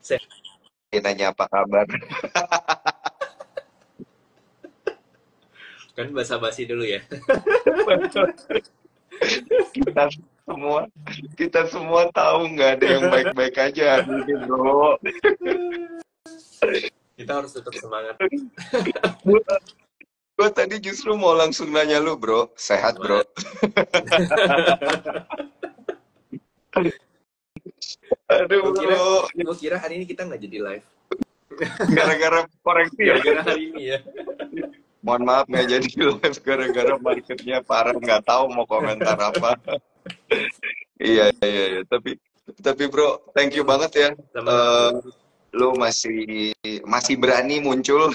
Saya Dia nanya apa kabar. kan basa-basi dulu ya. Kita semua kita semua tahu nggak ada yang baik-baik aja hari ini, bro. Kita harus tetap semangat. Gue tadi justru mau langsung nanya lu, bro. Sehat, bro. Semangat. Aduh, Gue kira, bro. gue kira hari ini kita nggak jadi live. Gara-gara koreksi ya. Gara-gara hari ini ya. Mohon maaf nggak jadi live gara-gara marketnya parah. Nggak tahu mau komentar apa. Iya, iya, iya. Tapi bro, thank you banget ya. Sama-sama Eh, bro. lu masih berani muncul.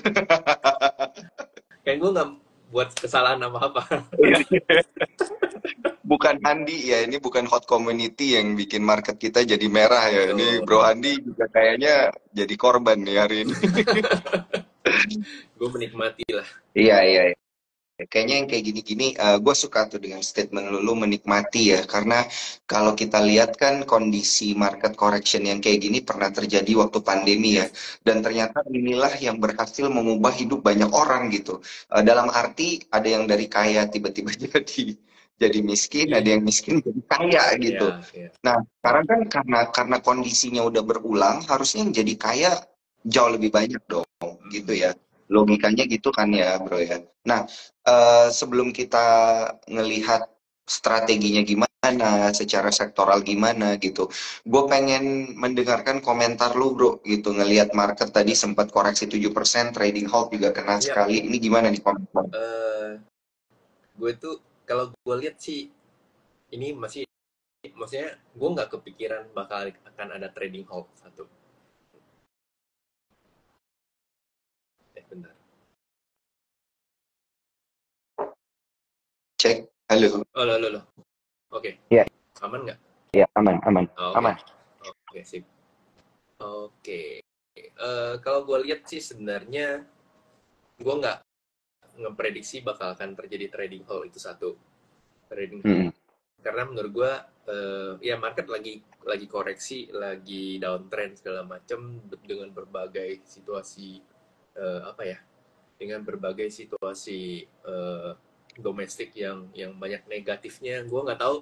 Kayak gue nggak buat kesalahan apa-apa. Bukan Andi ya, ini bukan hot community yang bikin market kita jadi merah ya. Ini Betul. Bro Andi juga kayaknya jadi korban nih hari ini. Gue menikmati lah. Iya, iya, iya. Kayaknya yang kayak gini-gini, gue suka tuh dengan statement lu menikmati ya. Karena kalau kita lihat kan kondisi market correction yang kayak gini pernah terjadi waktu pandemi ya. Yes. Dan ternyata inilah yang berhasil mengubah hidup banyak orang gitu. Dalam arti ada yang dari kaya tiba-tiba jadi miskin, ada Iya. yang miskin jadi kaya gitu. Iya. Iya. Nah, sekarang kan karena kondisinya udah berulang, harusnya yang jadi kaya jauh lebih banyak dong, gitu Mm-mm. ya. Logikanya gitu kan ya, bro ya. Nah, sebelum kita ngelihat strateginya gimana, secara sektoral gimana gitu, gue pengen mendengarkan komentar lu, bro, gitu. Ngelihat market tadi sempat koreksi 7%, trading halt juga kena Iya. sekali. Ini gimana nih komentar? Eh, gue tuh kalau gue lihat sih ini masih, maksudnya gue nggak kepikiran bakal akan ada trading halt satu. Bentar. Cek, halo. Oh, lo. Oke. Iya, Aman nggak? iya, aman, aman, Oh, oke. aman. Oke, sip. Oke. Kalau gue lihat sih sebenarnya gue nggak ngeprediksi bakal akan terjadi trading halt itu satu. Trading Mm-mm. karena menurut gue ya market lagi koreksi, lagi downtrend segala macam dengan berbagai situasi, apa ya, dengan berbagai situasi domestik yang banyak negatifnya. Gue nggak tahu,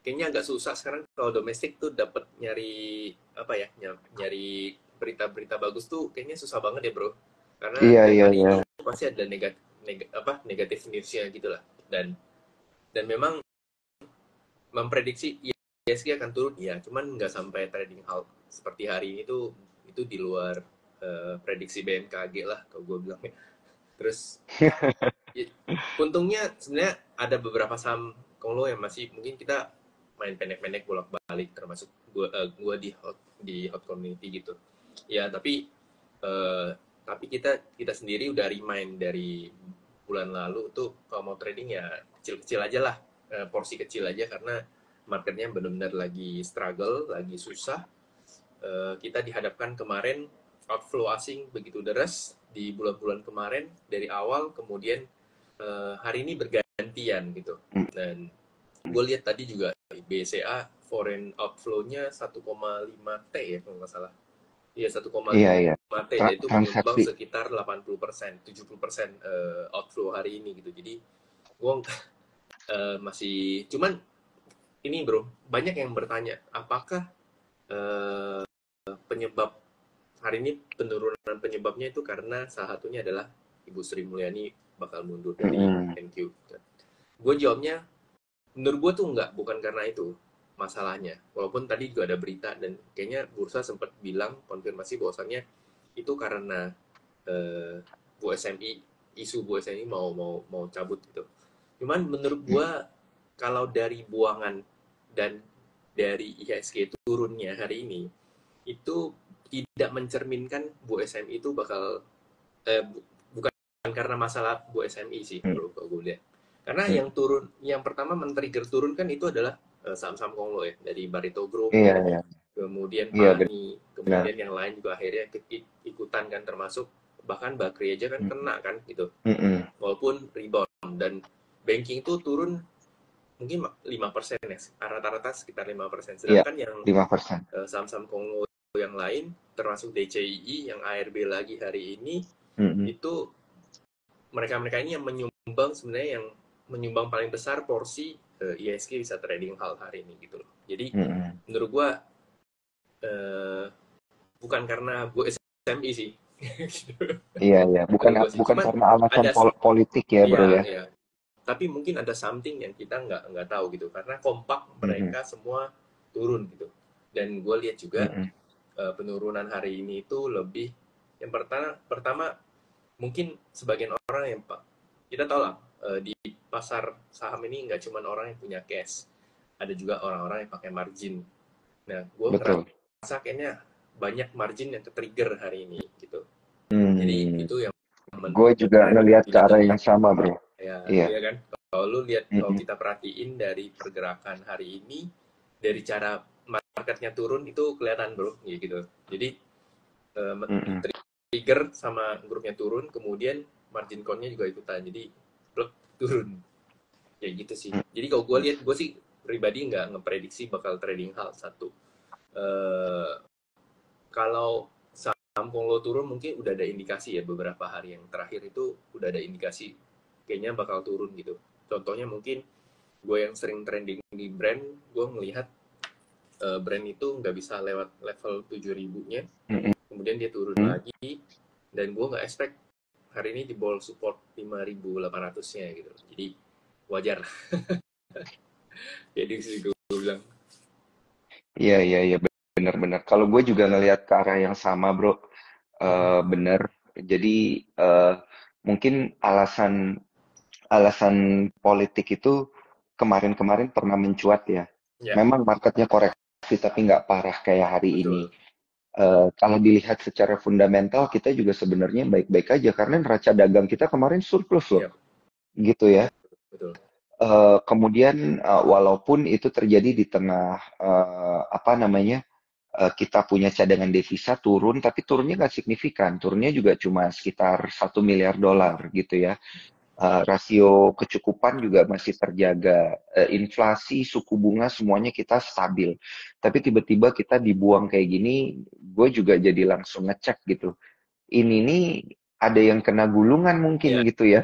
kayaknya agak susah sekarang kalau domestik tuh dapat nyari apa ya, nyari berita-berita bagus tuh kayaknya susah banget ya bro, karena Iya, tiap iya, iya. harinya pasti ada negatif newsnya gitu lah. Dan memang memprediksi ISG akan turun ya, cuman nggak sampai trading halt seperti hari ini tuh, itu di luar prediksi BMKG lah kalau gue bilang ya. Terus ya, untungnya sebenarnya ada beberapa saham kalau yang masih mungkin kita main pendek-pendek bolak-balik, termasuk gua di hot community gitu ya. Tapi kita sendiri udah remind dari bulan lalu tuh kalau mau trading ya kecil-kecil aja lah, porsi kecil aja, karena marketnya benar-benar lagi struggle, lagi susah. Kita dihadapkan kemarin outflow asing begitu deras di bulan-bulan kemarin dari awal, kemudian hari ini bergantian gitu. Dan gue lihat tadi juga BCA foreign outflow-nya 1,5 T ya kalau nggak salah. Iya, Iya, iya. 1,5 T, dan itu menyumbang Transaksi. sekitar 80%, 70% outflow hari ini gitu. Jadi gue masih, cuman ini bro, banyak yang bertanya apakah eh, penyebab hari ini penurunan penyebabnya itu karena salah satunya adalah Ibu Sri Mulyani bakal mundur dari Mm-mm. NQ. Gue jawabnya, menurut gue tuh enggak, bukan karena itu masalahnya. Walaupun tadi juga ada berita dan kayaknya bursa sempat bilang konfirmasi bahwasannya itu karena Bu SMI, isu Bu SMI mau cabut gitu. Cuman menurut gue kalau dari buangan dan dari IHSG turunnya hari ini itu tidak mencerminkan Bu SMI itu bakal bukan karena masalah Bu SMI sih bro kalau gue lihat. Karena yang turun, yang pertama men-trigger turun kan itu adalah saham-saham Konglo ya, dari Barito Group, Iya, iya. kemudian Iya, Pani, benar. kemudian yang lain juga akhirnya ikutan kan, termasuk bahkan Bakri aja kan kena kan gitu, Mm-mm. walaupun rebound. Dan banking itu turun mungkin 5% ya, rata-rata sekitar 5%. Iya, Sedangkan yang 5%. saham-saham Konglo yang lain, termasuk DCII yang ARB lagi hari ini, itu mereka-mereka ini yang menyumbang sebenarnya yang menyumbang paling besar porsi ISG bisa trading HAL hari ini gitu loh. Jadi menurut gue bukan karena gue SMI sih. Iya, bukan Cuman karena alasan ada politik ya, bro ya. ya. Tapi mungkin ada something yang kita nggak tahu gitu, karena kompak mereka semua turun gitu. Dan gue lihat juga penurunan hari ini itu lebih yang pertama mungkin sebagian orang yang kita tahu lah di pasar saham ini nggak cuma orang yang punya cash, ada juga orang-orang yang pakai margin. Nah, gue ngerasa kayaknya banyak margin yang ke-trigger hari ini gitu. Jadi itu yang gue juga ngelihat ke arah yang sama, bro. Iya kan. Kalau lu lihat, kalau kita perhatiin dari pergerakan hari ini, dari cara marketnya turun itu kelihatan, bro, gitu. Jadi trigger sama grupnya turun, kemudian margin call-nya juga ikutan, jadi blok turun, kayak gitu sih. Jadi kalau gue lihat, gue sih pribadi nggak ngeprediksi bakal trading HAL satu. Kalau saham Konglo turun mungkin udah ada indikasi ya, beberapa hari yang terakhir itu udah ada indikasi kayaknya bakal turun gitu. Contohnya mungkin gue yang sering trending di brand, gue melihat brand itu nggak bisa lewat level 7.000-nya, kemudian dia turun lagi, dan gue nggak expect hari ini di ball support 5.800-nya gitu. Jadi wajar lah. Jadi sih gue bilang. Iya, benar-benar. Kalau gue juga ngelihat ke arah yang sama, bro. Bener. Jadi mungkin alasan politik itu kemarin-kemarin pernah mencuat ya. Memang marketnya koreksi tapi nggak parah kayak hari ini. Kalau dilihat secara fundamental kita juga sebenarnya baik-baik aja karena neraca dagang kita kemarin surplus loh, gitu ya. Betul. Kemudian walaupun itu terjadi di tengah kita punya cadangan devisa turun, tapi turunnya nggak signifikan, turunnya juga cuma sekitar $1 miliar gitu ya. Rasio kecukupan juga masih terjaga, inflasi, suku bunga semuanya kita stabil. Tapi tiba-tiba kita dibuang kayak gini, gue juga jadi langsung ngecek gitu. Ini nih ada yang kena gulungan mungkin gitu ya.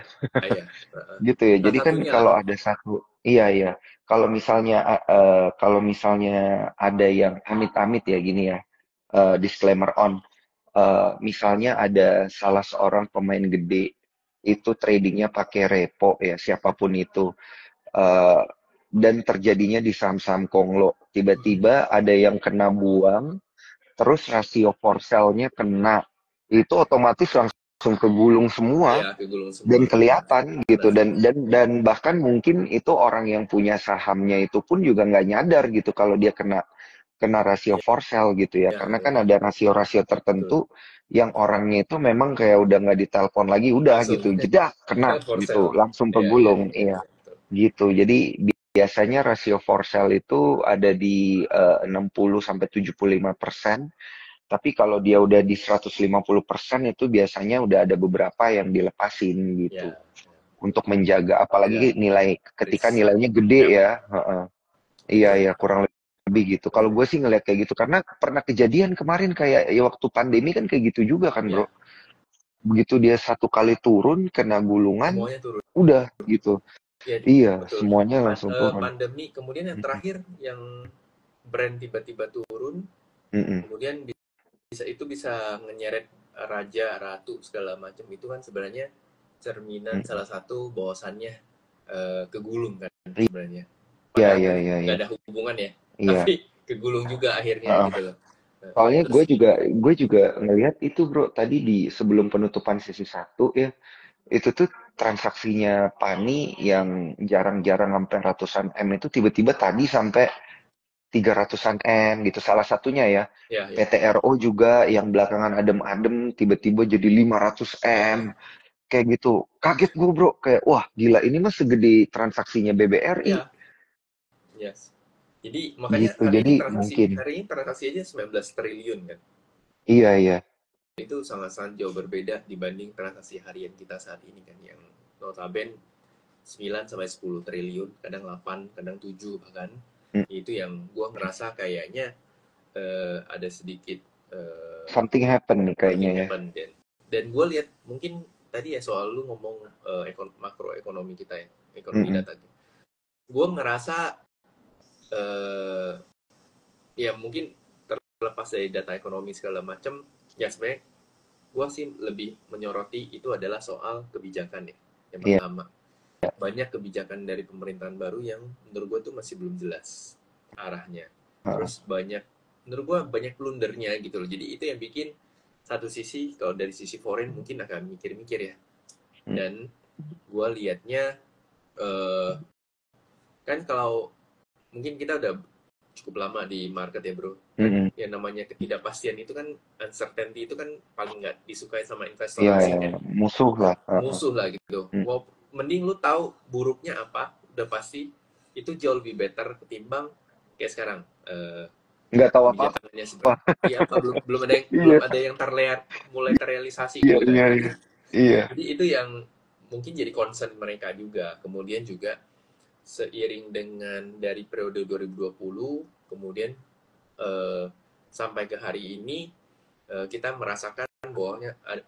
Gitu ya. Jadi kan kalau ada satu, iya. Kalau misalnya ada yang amit-amit ya gini ya, disclaimer on. Misalnya ada salah seorang pemain gede itu tradingnya pakai repo ya siapapun itu dan terjadinya di saham-saham Konglo tiba-tiba ada yang kena buang terus rasio for sell-nya kena itu otomatis langsung kegulung semua dan kelihatan gitu dan bahkan mungkin itu orang yang punya sahamnya itu pun juga nggak nyadar gitu kalau dia kena rasio for sell gitu ya karena kan ada rasio-rasio tertentu yang orangnya itu memang kayak udah nggak ditelepon lagi udah langsung, gitu jedak kena gitu langsung kegulung iya gitu jadi biasanya rasio for sell itu ada di 60-75%. Tapi kalau dia udah di 150% itu biasanya udah ada beberapa yang dilepasin gitu. Untuk menjaga apalagi nilai ketika nilainya gede ya. Iya kurang lebih gitu. Kalau gue sih ngeliat kayak gitu karena pernah kejadian kemarin kayak ya waktu pandemi kan kayak gitu juga kan, bro. Begitu dia satu kali turun kena gulungan udah gitu. Iya, semuanya langsung turun. Pandemi kemudian yang terakhir yang brand tiba-tiba turun, kemudian bisa menyeret raja, ratu segala macam itu kan sebenarnya cerminan salah satu bahwasannya kegulung kan sebenarnya. Padahal nggak ada hubungan ya, tapi kegulung juga akhirnya gitu loh. Soalnya gue juga ngelihat itu, bro, tadi di sebelum penutupan sesi 1 ya, itu tuh transaksinya Pani yang jarang-jarang sampai ratusan M itu tiba-tiba tadi sampai 300-an M gitu salah satunya ya. PTRO juga yang belakangan adem-adem tiba-tiba jadi 500 M kayak gitu. Kaget gue, bro, kayak wah gila ini mah segede transaksinya BBRI. Yes. Jadi makanya gitu, jadi mungkin hari ini transaksi aja 19 triliun kan. Iya. Itu sangat-sangat jauh berbeda dibanding transaksi harian kita saat ini kan yang notabene 9-10 triliun, kadang 8, kadang 7 bahkan. Itu yang gue ngerasa kayaknya ada sedikit Something happen nih kayaknya something ya. happen. Dan gue lihat mungkin tadi ya soal lu ngomong makroekonomi kita ya, ekonomi Mm-mm. data. Gue ngerasa eh, ya mungkin terlepas dari data ekonomi segala macam, ya sebenarnya gue sih lebih menyoroti itu adalah soal kebijakan ya. Yang Iya. pertama, banyak kebijakan dari pemerintahan baru yang menurut gue tuh masih belum jelas arahnya. Heeh. Terus menurut gue banyak blundernya gitu loh. Jadi itu yang bikin satu sisi, kalau dari sisi foreign mungkin akan mikir-mikir ya. Mm. Dan gue liatnya, eh, kan kalau mungkin kita udah cukup lama di market ya bro, kan Mm-mm. yang namanya ketidakpastian itu kan, uncertainty itu kan paling nggak disukai sama investor Iya, asing ya, ya, musuh lah. Heeh. musuh lah gitu. Mm. Wow, mending lu tahu buruknya apa, udah pasti itu jauh lebih better ketimbang kayak sekarang, Nggak tahu apa-apa. kebijakannya seperti iya apa, belum belum Iya, ada yang mulai terrealisasi iya, gitu kan. iya, iya. Iya. Jadi itu yang mungkin jadi concern mereka juga. Kemudian juga seiring dengan dari periode 2020 kemudian eh, sampai ke hari ini, kita merasakan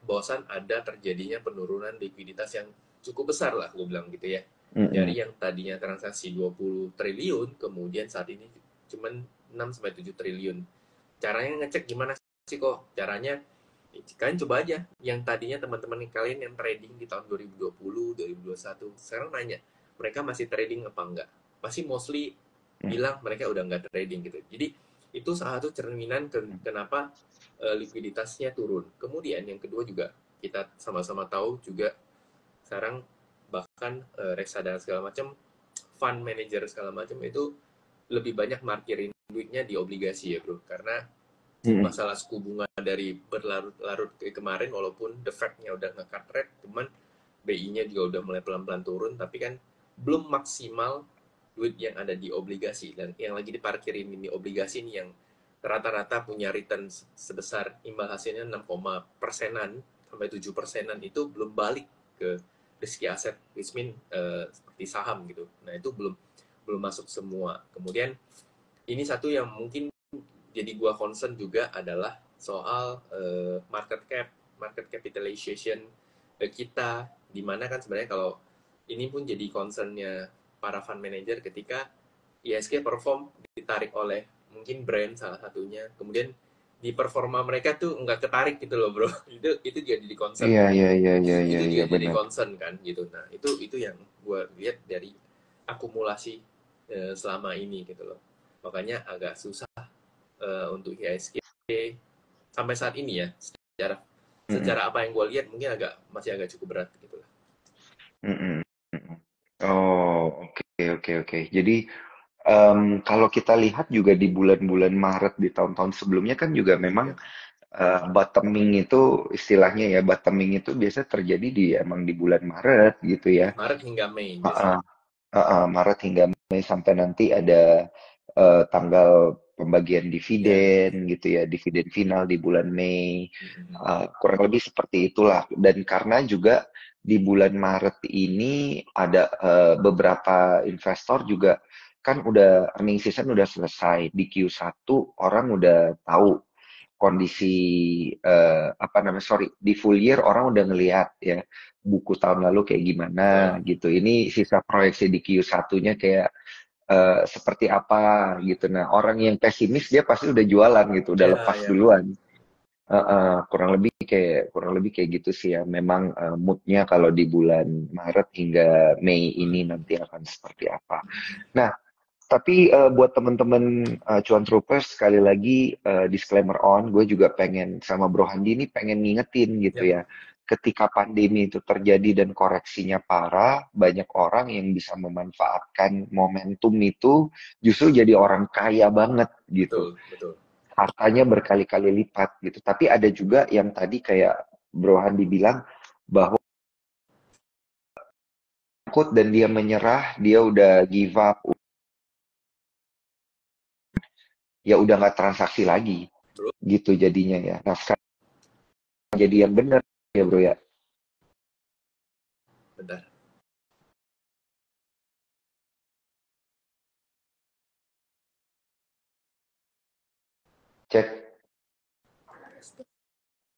bahwasan ada terjadinya penurunan likuiditas yang cukup besar lah, gue bilang gitu ya. Mm-mm. Dari yang tadinya transaksi 20 triliun, kemudian saat ini cuma 6 sampai 7 triliun. Caranya ngecek gimana sih kok? Caranya kalian coba aja yang tadinya teman-teman kalian yang trading di tahun 2020, 2021, sekarang nanya, mereka masih trading apa enggak? Pasti mostly Mm. bilang mereka udah enggak trading gitu. Jadi itu salah satu cerminan kenapa likuiditasnya turun. Kemudian yang kedua juga kita sama-sama tahu juga sekarang bahkan reksadana segala macam, fund manager segala macam itu lebih banyak markirin duitnya di obligasi ya bro, karena Mm-mm. masalah suku bunga dari berlarut-larut ke kemarin, walaupun the Fed-nya udah nge-cut rate, cuman BI-nya juga udah mulai pelan-pelan turun, tapi kan belum maksimal duit yang ada di obligasi. Dan yang lagi diparkirin di obligasi ini yang rata-rata punya return sebesar imbal hasilnya 6, persenan sampai 7 persenan, itu belum balik ke risky aset, which mean seperti saham gitu. Nah itu belum belum masuk semua. Kemudian ini satu yang mungkin jadi gua concern juga adalah soal market capitalization kita, di mana kan sebenarnya kalau ini pun jadi concernnya para fund manager ketika ISG perform ditarik oleh mungkin brand salah satunya, kemudian di performa mereka tuh nggak ketarik gitu loh bro. Itu juga jadi concern, Iya, iya, iya, iya, iya, itu iya, juga jadi benar. concern kan gitu. Nah itu yang gue lihat dari akumulasi selama ini gitu loh, makanya agak susah untuk IHSG sampai saat ini ya, secara Mm-mm. secara apa yang gue lihat mungkin masih agak cukup berat gitu lah. Mm-mm. Mm-mm. Oh, oke, oke, oke. Jadi, kalau kita lihat juga di bulan-bulan Maret di tahun-tahun sebelumnya kan juga memang Ya, bottoming itu istilahnya ya, bottoming itu biasa terjadi di emang di bulan Maret gitu ya. Maret hingga Mei Heeh, biasanya. Maret hingga Mei sampai nanti ada tanggal pembagian Ya. dividen gitu ya, dividen final di bulan Mei. Mm-hmm. Kurang lebih seperti itulah. Dan karena juga di bulan Maret ini ada beberapa investor juga kan udah earning season udah selesai. Di Q1 orang udah tahu kondisi apa namanya, sorry, di full year orang udah ngelihat ya buku tahun lalu kayak gimana Betul. gitu. Ini sisa proyeksi di Q1-nya kayak seperti apa gitu. Nah, orang yang pesimis dia pasti udah jualan gitu, udah Ya, lepas ya betul. duluan. Kurang lebih kayak gitu sih ya. Memang moodnya kalau di bulan Maret hingga Mei ini nanti akan seperti apa. Nah, tapi buat temen-temen Cuan Troopers sekali lagi disclaimer on, gue juga pengen sama Bro Handi ini pengen ngingetin gitu Yap. ya. Ketika pandemi itu terjadi dan koreksinya parah, banyak orang yang bisa memanfaatkan momentum itu justru jadi orang kaya banget gitu. Betul, betul. Hartanya berkali-kali lipat gitu. Tapi ada juga yang tadi kayak Bro Handi bilang bahwa takut dan dia menyerah, dia udah give up, ya udah nggak transaksi lagi Bro, gitu jadinya ya. Nah, sekarang jadi yang benar ya bro ya. bentar. Cek.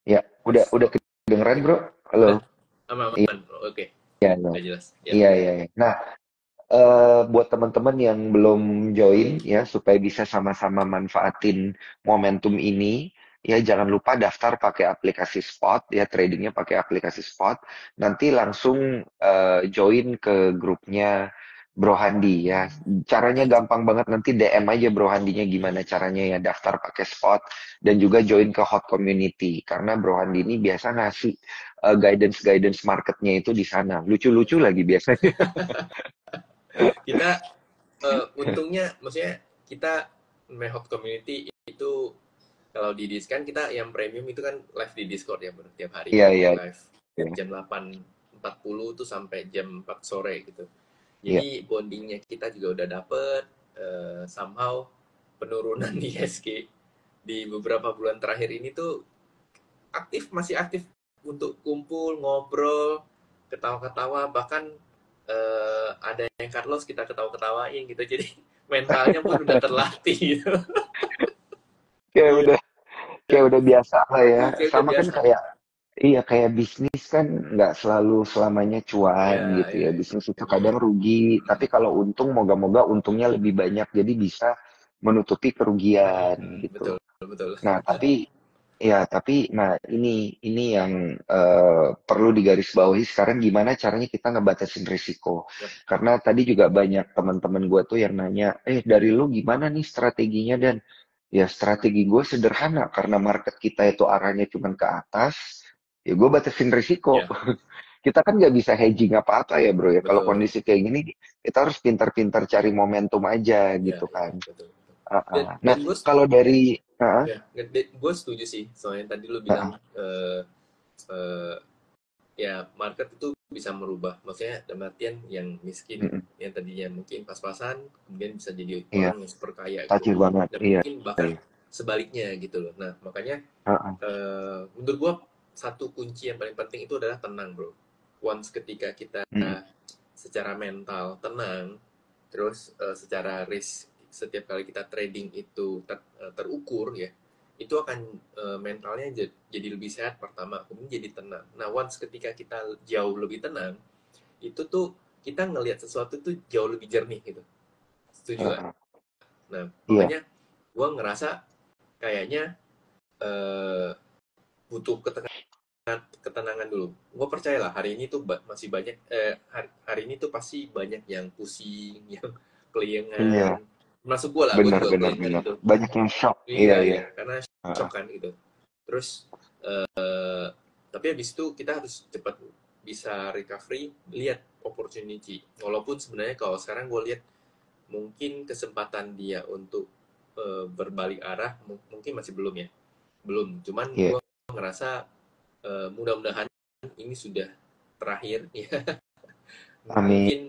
Ya, udah kedengeran, Bro? Udah, Halo. aman. Oke, Iya, iya. udah jelas. Ya. Iya, iya. Iya. Nah, buat teman-teman yang belum join ya, supaya bisa sama-sama manfaatin momentum ini, ya jangan lupa daftar pakai aplikasi Spot, ya tradingnya pakai aplikasi Spot. Nanti langsung join ke grupnya Bro Handi ya. Caranya gampang banget, nanti DM aja Bro Handinya gimana caranya ya daftar pakai Spot dan juga join ke Hot Community karena Bro Handi ini biasa ngasih guidance marketnya itu di sana. Lucu-lucu lagi biasanya. Kita untungnya, maksudnya kita Mehop Community itu kalau di Discord kita yang premium itu kan live di Discord ya bro, tiap hari Iya, iya, live iya. jam 8.40 tuh sampai jam 4 sore gitu. Iya. Jadi bondingnya kita juga udah dapet, somehow penurunan di ISG di beberapa bulan terakhir ini tuh masih aktif untuk kumpul, ngobrol, ketawa-ketawa, bahkan ada yang Carlos kita ketawa-ketawain gitu. Jadi mentalnya pun udah terlatih gitu. Kayak Iya, udah kayak udah biasa lah ya. kayak udah Sama kan biasa. kayak iya kayak bisnis kan nggak selalu selamanya cuan Ya, gitu ya, ya. ya. Bisnis itu Betul. kadang rugi, tapi kalau untung moga-moga untungnya lebih banyak jadi bisa menutupi kerugian gitu. Betul, betul. Nah, tapi nah ini yang perlu digarisbawahi sekarang gimana caranya kita ngebatasin risiko. Yap. Karena tadi juga banyak teman-teman gue tuh yang nanya, dari lu gimana nih strateginya dan ya strategi gue sederhana karena market kita itu arahnya cuma ke atas, ya gue batasin risiko. Ya, Kita kan nggak bisa hedging apa-apa ya bro ya. Kalau betul. kondisi kayak gini, kita harus pintar-pintar cari momentum aja Ya, gitu ya, kan. betul. Dan Nah, gue kalau dari ya, gue setuju sih. Soalnya tadi lu bilang uh, eh, ya market itu bisa merubah. Maksudnya dalam artian yang miskin mm, yang tadinya mungkin pas-pasan kemudian bisa jadi iya, orang yang super kaya gitu. tajir banget. Dan Iya, mungkin bahkan iya. sebaliknya gitu loh. Nah, makanya Heeh. menurut gua satu kunci yang paling penting itu adalah tenang, bro. Once ketika kita Mm, secara mental tenang, terus secara risk setiap kali kita trading itu terukur ya, itu akan mentalnya jadi lebih sehat pertama, kemudian jadi tenang. Nah, once ketika kita jauh lebih tenang, itu tuh kita ngelihat sesuatu tuh jauh lebih jernih gitu. Setuju gak? heeh. Nah, Iya. makanya gua ngerasa kayaknya eh, butuh ketenangan dulu. Gue percaya lah hari ini tuh masih banyak hari ini tuh pasti banyak yang pusing, yang keliengan. Iya. Masuk gue lah, gue Benar, juga benar, keliengan benar. gitu. Banyak yang shock. Iya, Iya iya. iya, karena Heeh. shock kan gitu. Terus tapi habis itu kita harus cepat bisa recovery, lihat opportunity. Walaupun sebenarnya kalau sekarang gue lihat mungkin kesempatan dia untuk berbalik arah mungkin masih belum ya, belum. Cuman Iya. gue ngerasa mudah-mudahan ini sudah terakhir ya. Amin. Mungkin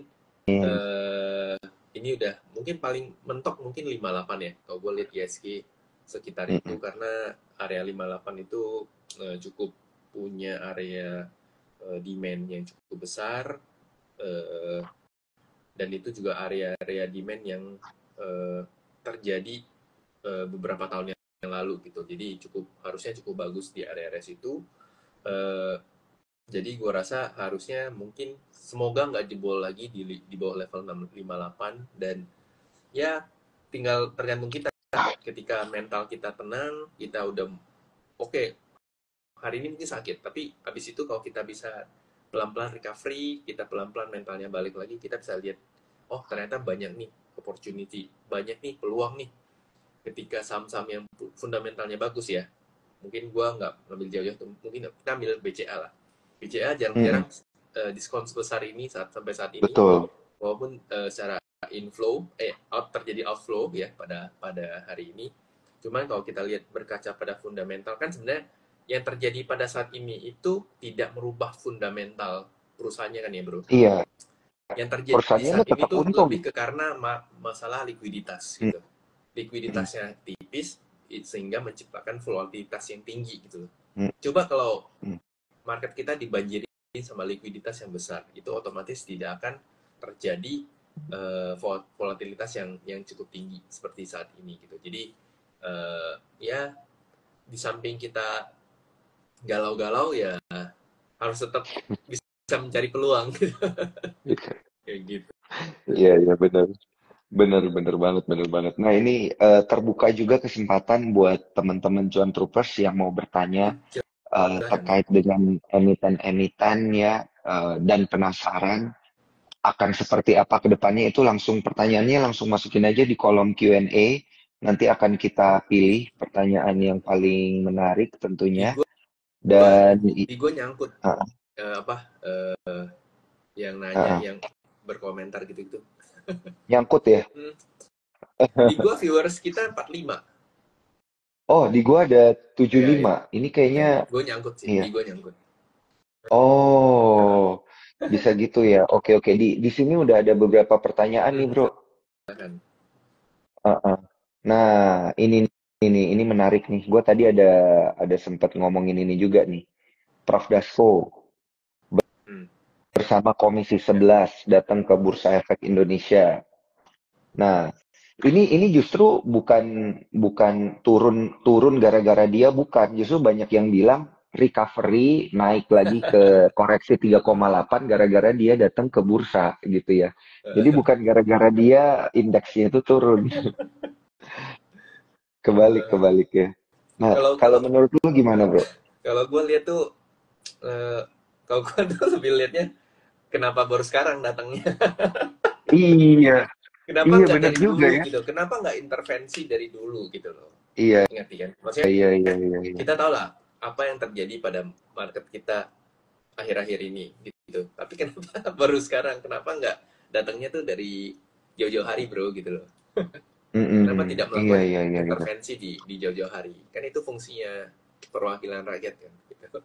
ini udah mungkin paling mentok mungkin 58 ya. Kalau gue lihat ISG sekitar itu Mm-mm. karena area 58 itu cukup punya area demand yang cukup besar eh, dan itu juga area-area demand yang eh, terjadi beberapa tahun yang lalu gitu. Jadi harusnya cukup bagus di area-area situ. Eh, Jadi gue rasa harusnya mungkin semoga nggak jebol lagi di bawah level 658 dan ya tinggal tergantung kita ketika mental kita tenang, kita udah oke, hari ini mungkin sakit, tapi habis itu kalau kita bisa pelan-pelan recovery, kita pelan-pelan mentalnya balik lagi, kita bisa lihat, oh ternyata banyak nih opportunity, banyak nih peluang nih ketika saham-saham yang fundamentalnya bagus ya. Mungkin gue nggak ngambil jauh-jauh, mungkin kita ambil BCA lah. BCA Mm-mm. jarang-jarang diskon sebesar ini sampai saat ini, Betul. walaupun secara terjadi outflow ya pada hari ini. Cuman kalau kita lihat berkaca pada fundamental kan sebenarnya yang terjadi pada saat ini itu tidak merubah fundamental perusahaannya kan ya bro. Iya. Yang terjadi Perusahaannya saat ini tetap tuh untung. lebih ke karena masalah likuiditas gitu. Mm-mm. Likuiditasnya tipis sehingga menciptakan volatilitas yang tinggi gitu. Mm-mm. Coba kalau market kita dibanjiri sama likuiditas yang besar, itu otomatis tidak akan terjadi volatilitas yang cukup tinggi seperti saat ini gitu. Jadi ya di samping kita galau-galau ya harus tetap bisa mencari peluang kayak gitu. Iya, iya benar. Benar, benar banget. Nah, ini terbuka juga kesempatan buat teman-teman John Troopers yang mau bertanya Silakan. terkait dengan emiten-emiten ya, dan penasaran akan seperti apa ke depannya itu langsung pertanyaannya langsung masukin aja di kolom Q&A. Nanti akan kita pilih pertanyaan yang paling menarik Di tentunya. gua Dan di gua nyangkut uh, apa yang nanya uh, yang berkomentar gitu-gitu. nyangkut ya. Hmm, di gua viewers kita 45. Oh, di gua ada Iya, iya. 75. Ini kayaknya Gue nyangkut sih, iya. di gue nyangkut. Nah, Oh, bisa gitu ya. Oke, oke. Di sini udah ada beberapa pertanyaan nih, Bro. silakan. Uh-uh. Nah, ini menarik nih. Gue tadi ada sempat ngomongin ini juga nih. Prof Dasko Hmm, bersama Komisi ya. 11 datang ke Bursa Efek Indonesia. Nah, ini justru bukan turun gara-gara dia, bukan. Justru banyak yang bilang recovery naik lagi ke koreksi 3,8 gara-gara dia datang ke bursa gitu ya. Jadi bukan gara-gara dia indeksnya itu turun. Kebalik ya. Nah, Kalau kalau gue menurut lu gimana, Bro? kalau gue lihat tuh eh, kalau gue tuh lebih lihatnya kenapa baru sekarang datangnya? Iya, Kenapa iya nggak bener dari juga dulu ya. gitu? Kenapa nggak intervensi dari dulu gitu loh? Iya, Ngerti kan? Maksudnya iya, iya, iya, iya. kita tahu lah apa yang terjadi pada market kita akhir-akhir ini gitu. Tapi kenapa baru sekarang? Kenapa nggak datangnya tuh dari jauh-jauh hari bro gitu loh? Kenapa Mm-mm. tidak Iya, melakukan iya, iya, iya. intervensi di jauh-jauh hari? Kan itu fungsinya perwakilan rakyat kan. Gitu.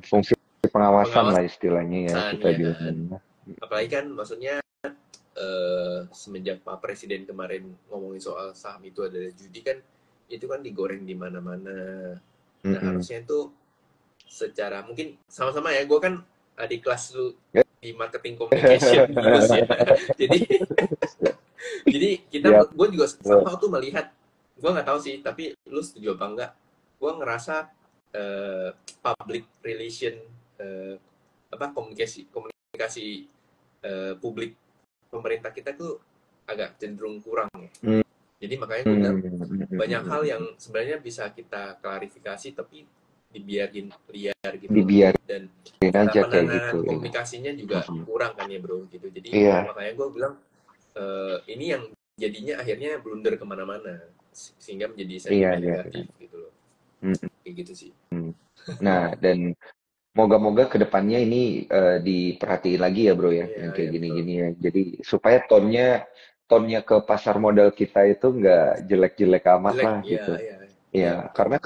Fungsi pengawasan lah Pengawasan istilahnya ya kita ya kan. bilangnya. Apalagi kan maksudnya semenjak Pak Presiden kemarin ngomongin soal saham itu adalah judi kan, itu kan digoreng di mana-mana. Nah Mm-mm. harusnya itu secara mungkin sama-sama ya, gue kan adik kelas lu di marketing communication Yus ya. jadi jadi kita Siap, gue juga bro. somehow tuh melihat, gue nggak tahu sih tapi lu setuju apa enggak, gue ngerasa eh, public relation, eh, apa komunikasi komunikasi publik pemerintah kita tuh agak cenderung kurang ya. Mm, Jadi makanya gue bilang mm, mm, banyak hal mm. yang sebenarnya bisa kita klarifikasi tapi dibiarin liar gitu loh. Dibiarin Dan cara aja kayak gitu penanganan ya. komunikasinya juga Mm-mm. kurang kan ya bro gitu. Jadi Iya, makanya gue bilang ini yang jadinya akhirnya blunder kemana-mana sehingga menjadi iya, sentimen iya, iya. negatif gitu loh. Mm-mm. Kayak gitu sih. Nah, dan moga-moga kedepannya ini diperhatiin lagi ya bro ya, Iya, yang iya kayak betul. gini-gini ya. Jadi supaya tonnya ke pasar modal kita itu nggak jelek-jelek amat Jelek, lah iya, gitu. iya, iya Ya, betul. karena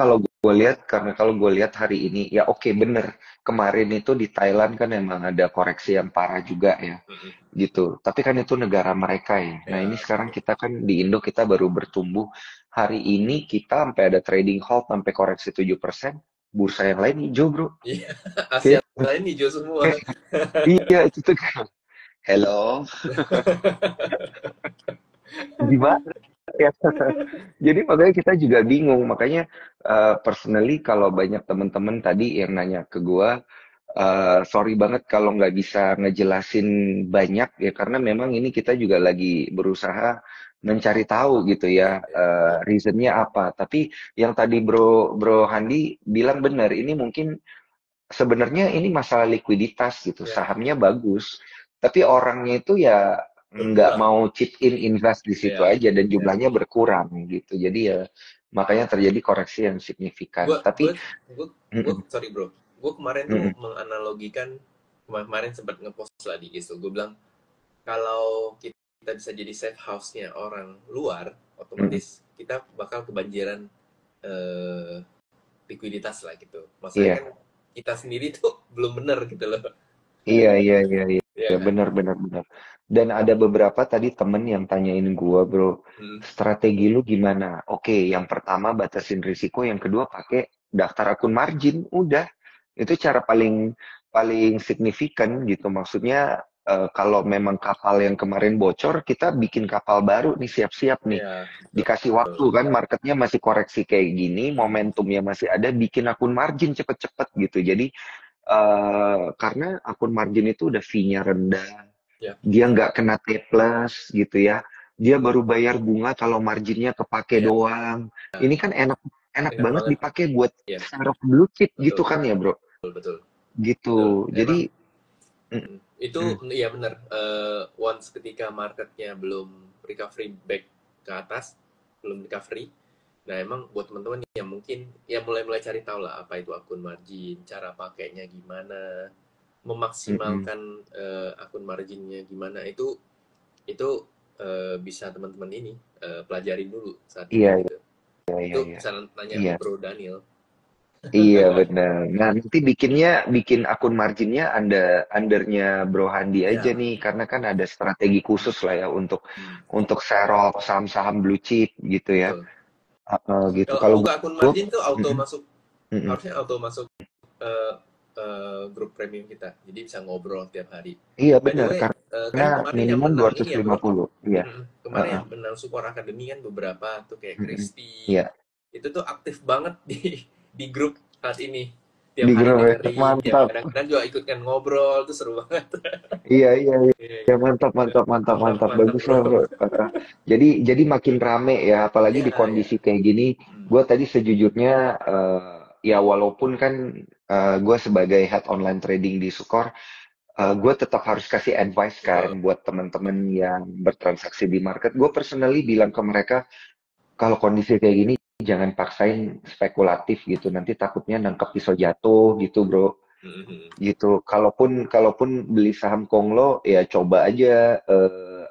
kalau gue lihat hari ini ya oke bener. Kemarin itu di Thailand kan emang ada koreksi yang parah juga ya, Mm-mm. gitu. Tapi kan itu negara mereka ya. Nah ini Ya sekarang betul. kita kan di Indo kita baru bertumbuh. Hari ini kita sampai ada trading halt sampai koreksi 7%. Bursa yang lain hijau bro. Iya, Asia Kayak, lain hijau semua. kayak iya itu tuh. Hello, gimana ya? Jadi makanya kita juga bingung. Makanya personally kalau banyak teman-teman tadi yang nanya ke gua, sorry banget kalau nggak bisa ngejelasin banyak ya karena memang ini kita juga lagi berusaha mencari tahu gitu Iya, ya iya, iya. reasonnya apa. Tapi yang tadi Bro Bro Handi bilang benar, ini mungkin sebenarnya ini masalah likuiditas gitu. Ya, Sahamnya bagus, tapi orangnya itu ya nggak berkurang. mau chip in invest di situ Ya, aja dan ya. jumlahnya berkurang gitu. Jadi ya makanya terjadi koreksi yang signifikan. Gue, Tapi gue, gue, mm-mm, sorry bro. Gue kemarin tuh mm-mm, menganalogikan, kemarin sempat ngepost lah di gitu. Gue bilang kalau kita bisa jadi safe house-nya orang luar, mm-mm. otomatis kita bakal kebanjiran eh, likuiditas lah gitu. Maksudnya Iya, kan kita sendiri tuh belum bener gitu loh. iya, iya, iya, iya, Iya iya, kan? benar, benar, benar. Dan ada beberapa tadi temen yang tanyain gua, bro, Hmm. strategi lu gimana? Oke, yang pertama batasin risiko, yang kedua pakai daftar akun margin, udah. Itu cara paling paling signifikan gitu. Maksudnya kalau memang kapal yang kemarin bocor, kita bikin kapal baru nih, siap-siap nih. Ya, Dikasih waktu kan, marketnya masih koreksi kayak gini, momentumnya masih ada, bikin akun margin cepet-cepet gitu. Jadi karena akun margin itu udah fee-nya rendah, ya, dia nggak kena T plus gitu ya. Dia baru bayar bunga kalau marginnya kepake ya, doang. Ini kan enak enak enak banget banget. dipakai buat Ya, startup blue chip gitu betul, kan ya bro. betul, betul, Gitu. betul. Jadi Emang mm, itu mm, ya benar. Once ketika marketnya belum recovery back ke atas, belum recovery. Nah, emang buat teman-teman yang mungkin ya mulai-mulai cari tahu lah apa itu akun margin, cara pakainya gimana, mm, mm. memaksimalkan akun marginnya gimana, itu bisa teman-teman ini pelajarin dulu saat ini Iya, gitu. iya, iya, Itu iya. bisa nanya Iya, Bro Daniel. iya benar. Nah, nanti bikin akun marginnya undernya Bro Handi aja Ya, nih, karena kan ada strategi khusus lah ya untuk serok saham-saham blue chip gitu ya. betul. Gitu. Kalau Kalau buka akun gue, margin tuh auto mm-mm, masuk, mm-mm. harusnya auto masuk eh, grup premium kita. Jadi bisa ngobrol tiap hari. Iya By the benar, way, karena kan kemarin yang minimum menang ini ya bro. 250. Iya. Kemarin Heeh. yang menang support academy kan beberapa tuh kayak Mm-mm. Christy. Iya, Itu tuh aktif banget di grup saat ini. Tiap di hari grup ya. dengerin, tiap Mantap. kadang-kadang juga ikutkan ngobrol, tuh seru banget. Iya, iya, iya. Iya, Ya, iya. mantap, mantap, mantap, Mantap, mantap. mantap Bagus bro. lah, bro. Jadi makin rame ya, apalagi Ya, di ya. kondisi kayak gini. Hmm, Gue tadi sejujurnya, ya walaupun kan gue sebagai head online trading di Sukor, gue tetap harus kasih advice kan betul. buat teman-teman yang bertransaksi di market. Gue personally bilang ke mereka, kalau kondisi kayak gini, jangan paksain spekulatif gitu. Nanti takutnya nangkep pisau jatuh gitu, bro. Mhm. Gitu. Kalaupun beli saham Konglo, ya coba aja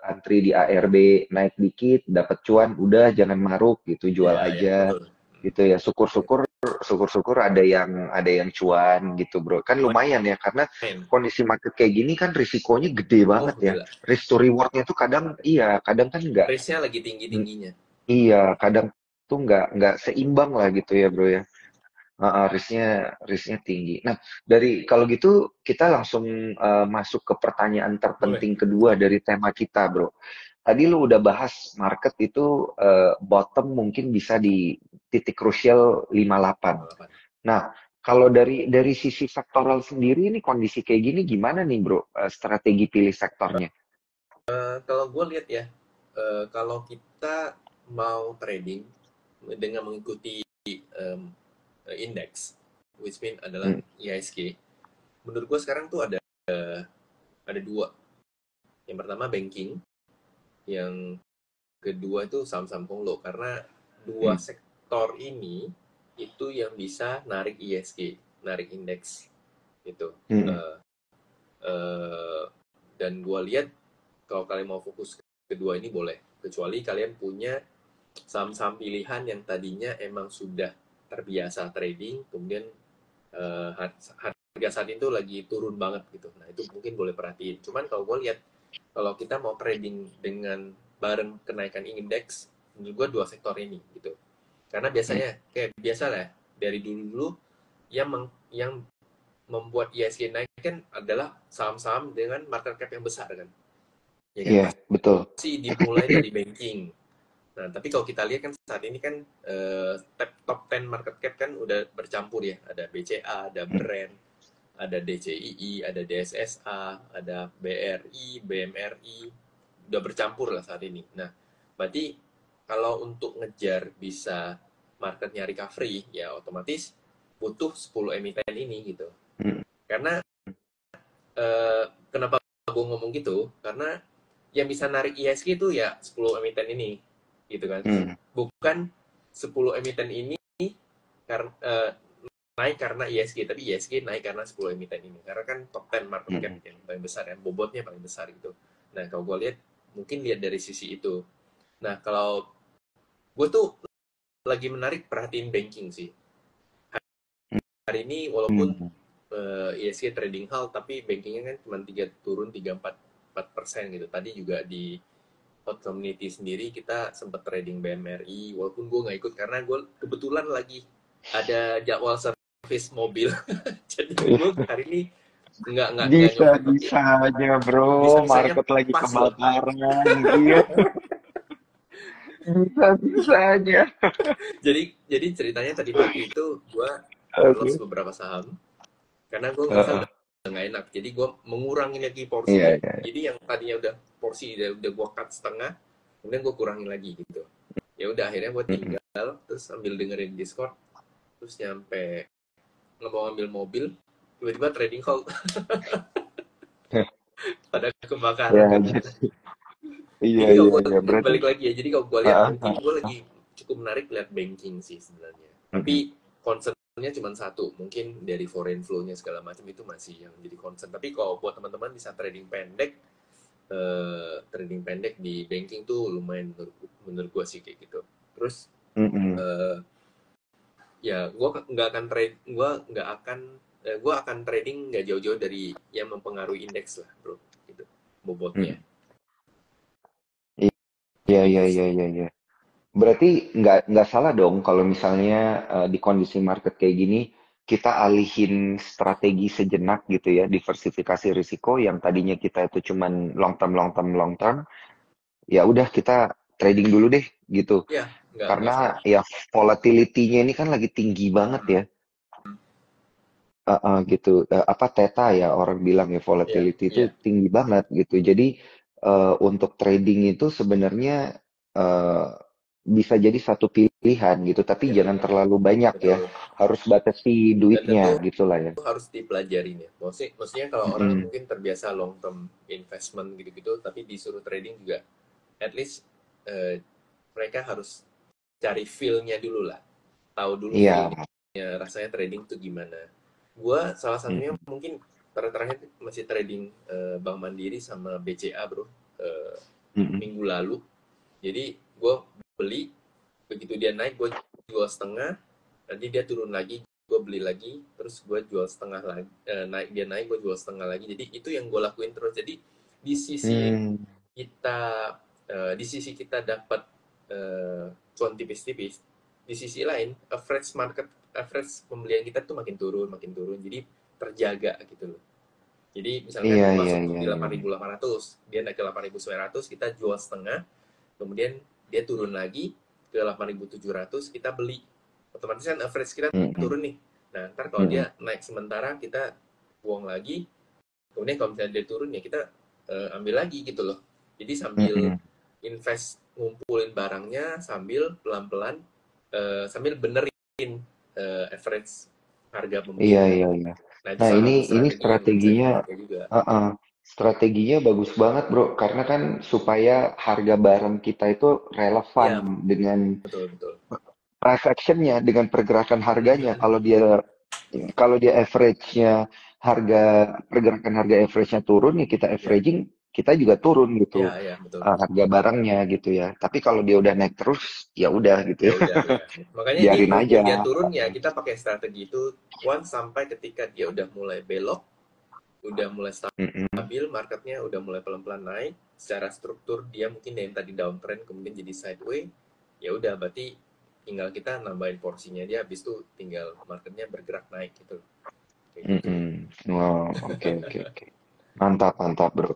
antri di ARB naik dikit, dapat cuan, udah jangan maruk gitu, jual Ya, ya, aja. betul. Gitu ya. Syukur-syukur ada yang cuan gitu, bro. Kan lumayan ya, karena Main. kondisi market kayak gini kan risikonya gede Oh, banget ya. gila. Risk to rewardnya tuh kadang iya, kadang kan nggak. Race-nya lagi tinggi-tingginya. Iya, kadang tuh nggak seimbang lah gitu ya bro ya. Risknya tinggi. Nah, kalau gitu kita langsung masuk ke pertanyaan Boleh. terpenting kedua dari tema kita bro. Tadi lu udah bahas market itu bottom mungkin bisa di titik krusial 58. Balapan. Nah, kalau dari sisi sektoral sendiri ini kondisi kayak gini gimana nih bro, strategi pilih sektornya? Kalau gue lihat ya, kalau kita mau trading dengan mengikuti indeks, which mean adalah Hmm, IHSG, menurut gue sekarang tuh ada dua. Yang pertama banking, yang kedua itu saham-saham konglo. Karena dua hmm, sektor ini itu yang bisa narik IHSG, narik indeks gitu. hmm, Eh, eh, dan gue lihat kalau kalian mau fokus kedua ini boleh, kecuali kalian punya saham-saham pilihan yang tadinya emang sudah terbiasa trading, kemudian harga saat itu lagi turun banget gitu. Nah itu mungkin boleh perhatiin. Cuman kalau gue lihat, kalau kita mau trading dengan bareng kenaikan indeks, menurut gue dua sektor ini gitu. Karena hmm. biasanya kayak biasa lah dari dulu-dulu yang membuat ISG naik kan adalah saham-saham dengan market cap yang besar kan, ya kan, Iya, betul. pasti dimulai dari banking. Nah, tapi kalau kita lihat kan saat ini kan top 10 market cap kan udah bercampur ya. Ada BCA, ada Hmm, Brand, ada DCII, ada DSSA, ada BRI, BMRI. Udah bercampur lah saat ini. Nah, berarti kalau untuk ngejar bisa marketnya recovery, ya otomatis butuh 10 emiten ini gitu. hmm, Karena kenapa gue ngomong gitu? Karena yang bisa narik ISG itu ya 10 emiten ini gitu kan. hmm, Bukan 10 emiten ini karena naik karena ISG, tapi ISG naik karena 10 emiten ini. Karena kan top 10 market cap hmm. yang paling besar, yang bobotnya paling besar gitu. Nah, kalau gue lihat, mungkin lihat dari sisi itu. Nah, kalau gue tuh lagi menarik perhatiin banking sih. Hari ini walaupun Hmm. ISG trading hal, tapi bankingnya kan cuma turun 3-4% gitu. Tadi juga di hot community sendiri kita sempat trading BMRI, walaupun gue nggak ikut karena gue kebetulan lagi ada jadwal service mobil. Jadi gue hari ini nggak ngebut. Bisa-bisanya bro, Bisa-bisanya market lagi pas loh. kebakaran. Iya, bisa-bisanya. Jadi ceritanya tadi pagi itu gue loss Oke. beberapa saham karena gue ngerasa Heeh. udah nggak enak. Jadi gue mengurangi lagi Iya, porsinya. iya, iya. Jadi yang tadinya udah porsi udah gue cut setengah, kemudian gue kurangin lagi gitu. Ya udah akhirnya gue Mm-mm. tinggal terus sambil dengerin Discord, terus nyampe nggak mau ambil mobil, tiba-tiba trading halt pada Ya, kebakaran katanya. iya, Jadi kalau iya, gue iya. Berarti, balik lagi ya, jadi kalau gue lihat heeh, mungkin gue heeh. lagi cukup menarik lihat banking sih sebenarnya. Mm-mm. Tapi concernnya cuma satu, mungkin dari foreign flow-nya segala macam itu masih yang jadi concern. Tapi kalau buat teman-teman bisa trading pendek di banking tuh lumayan menurut gue sih kayak gitu. Terus Mm-mm. eh, ya gue akan trading nggak jauh-jauh dari yang mempengaruhi indeks lah bro, gitu bobotnya Mm-mm. Iya, iya, gitu iya, sih. iya, iya. Berarti nggak salah dong kalau misalnya di kondisi market kayak gini kita alihin strategi sejenak gitu ya, diversifikasi risiko yang tadinya kita itu cuman long term long term, ya udah kita trading dulu deh gitu. Ya nggak Karena salah. ya volatility-nya ini kan lagi tinggi banget ya. Gitu. Apa theta ya orang bilang ya Ya, volatility itu ya, tinggi banget gitu. Jadi untuk trading itu sebenarnya eh, bisa jadi satu pilihan gitu, tapi ya, jangan terlalu banyak ya. betul. Harus batasi Dan duitnya tentu gitulah ya. harus dipelajarin ya. Maksudnya kalau orang Mm-mm. mungkin terbiasa long term investment gitu-gitu, tapi disuruh trading juga, at least eh, mereka harus cari feel-nya dulu lah, tahu dulu Iya. feel-nya rasanya trading tuh gimana. Gua salah satunya Mm-mm. mungkin terakhir masih trading Bank Mandiri sama BCA bro, eh, Mm-mm. minggu lalu. Jadi gue beli, begitu dia naik gue jual setengah, nanti dia turun lagi gue beli lagi, terus gue jual setengah lagi, naik gue jual setengah lagi. Jadi itu yang gue lakuin terus. Jadi di sisi Hmm. kita di sisi kita dapat cuan tipis-tipis, di sisi lain average pembelian kita tuh makin turun, jadi terjaga gitu loh. Jadi misalkan Iya, iya, masuk iya, di iya. 8.800, dia naik ke 8.900, kita jual setengah, kemudian dia turun lagi ke 8.700, kita beli. Otomatis kan average kita Mm-mm. turun nih. Nah, ntar kalau Mm-mm. dia naik sementara, kita buang lagi, kemudian kalau misalnya dia turun, ya kita ambil lagi gitu loh. Jadi sambil Mm-mm. invest, ngumpulin barangnya, sambil pelan-pelan, sambil benerin average harga Iya, pembelian. iya, iya. Nah, itu Nah, salah ini satu ini strategi yang bisa strateginya, kita pakai juga. uh-uh, strateginya bagus banget, Bro. Karena kan supaya harga barang kita itu relevan Ya, dengan betul, betul. price action-nya, dengan pergerakan harganya. Mhm. Kalau dia average-nya harga pergerakan harga average-nya turun, ya kita Ya, averaging kita juga turun gitu ya, ya, betul. harga barangnya gitu ya. Tapi kalau dia udah naik terus, ya udah gitu Ya ya. udah, ya. Makanya ini Biarin mumpung aja. dia turun ya kita pakai strategi itu once sampai ketika dia udah mulai belok, udah mulai Mm-mm. stabil, marketnya udah mulai pelan-pelan naik, secara struktur dia mungkin yang tadi downtrend kemudian jadi sideways, ya udah berarti tinggal kita nambahin porsinya dia, habis itu tinggal marketnya bergerak naik gitu. Kayak gitu. Mm-mm. Oh, oke, oke, oke. Mantap, mantap, bro.